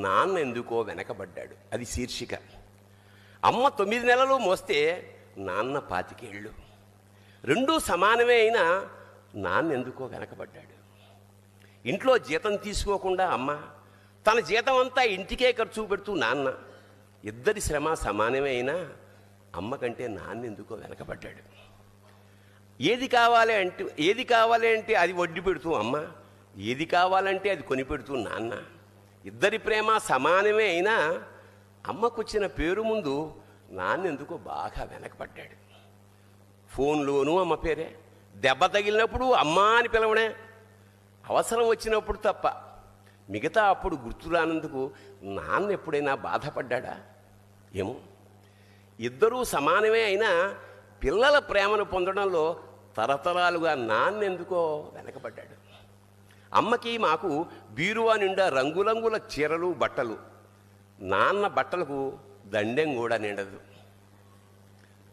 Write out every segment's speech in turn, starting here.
నాన్న ఎందుకో వెనకబడ్డాడు. అది శీర్షిక. అమ్మ 9 నెలలు మోస్తే నాన్న 25 ఏళ్ళు. రెండూ సమానమే అయినా నాన్న ఎందుకో వెనకబడ్డాడు. ఇంట్లో జీతం తీసుకోకుండా అమ్మ, తన జీతం అంతా ఇంటికే ఖర్చు పెడుతూ నాన్న, ఇద్దరి శ్రమ సమానమే అయినా అమ్మ కంటే నాన్న ఎందుకో వెనకబడ్డాడు. ఏది కావాలి అంటే అది వడ్డీ పెడుతూ అమ్మ, ఏది కావాలంటే అది కొని పెడుతూ నాన్న, ఇద్దరి ప్రేమ సమానమే అయినా అమ్మకొచ్చిన పేరు ముందు నాన్న ఎందుకో బాగా వెనకబడ్డాడు. ఫోన్లోనూ అమ్మ పేరే, దెబ్బ తగిలినప్పుడు అమ్మ అని పిలవడే, అవసరం వచ్చినప్పుడు తప్ప మిగతా అప్పుడు గుర్తురానందుకు నాన్న ఎప్పుడైనా బాధపడ్డా? ఏమో. ఇద్దరూ సమానమే అయినా పిల్లల ప్రేమను పొందడంలో తరతరాలుగా నాన్న ఎందుకో వెనకబడ్డాడు. అమ్మకి మాకు బీరువా నిండా రంగురంగుల చీరలు బట్టలు, నాన్న బట్టలకు దండెం కూడా నిండదు.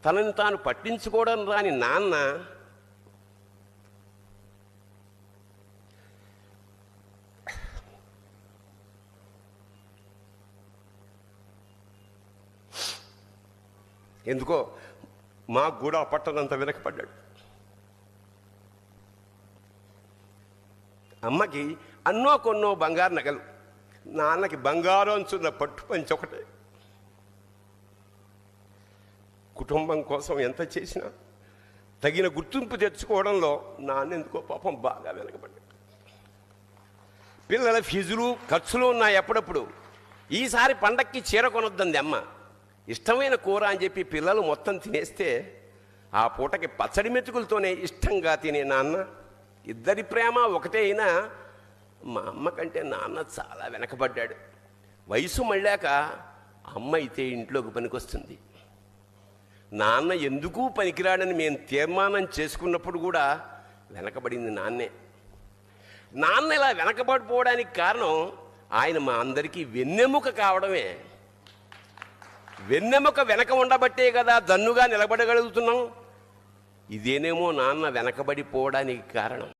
తనని తాను పట్టించుకోవడం రాని నాన్న ఎందుకో మాకు కూడా పట్టనంత వెనకపడ్డాడు. అమ్మకి అన్నో కొన్నో బంగారు నగలు, నాన్నకి బంగారు అంచున్న పట్టు పంచి ఒకటే. కుటుంబం కోసం ఎంత చేసినా తగిన గుర్తింపు తెచ్చుకోవడంలో నాన్న ఎందుకో పాపం బాగా వెనకబడ్డాడు. పిల్లల ఫీజులు ఖర్చులు ఉన్నాయి. ఎప్పుడప్పుడు ఈసారి పండక్కి చీర కొనొద్దంది అమ్మ. ఇష్టమైన కూర అని చెప్పి పిల్లలు మొత్తం తినేస్తే ఆ పూటకి పచ్చడి మెతుకులతోనే ఇష్టంగా తినే నాన్న, ఇద్దరి ప్రేమ ఒకటే అయినా మా అమ్మ కంటే నాన్న చాలా వెనకబడ్డాడు. వయసు మళ్ళాక అమ్మ అయితే ఇంట్లోకి పనికొస్తుంది, నాన్న ఎందుకు పనికిరాడని మేము తీర్మానం చేసుకున్నప్పుడు కూడా వెనకబడింది నాన్నే. నాన్న ఇలా వెనకబడిపోవడానికి కారణం ఆయన మా అందరికీ వెన్నెముక కావడమే. వెన్నెముక వెనక ఉండబట్టే కదా దన్నుగా నిలబడగలుగుతున్నాం. ఇదేనేమో నాన్న వెనకబడిపోవడానికి కారణం.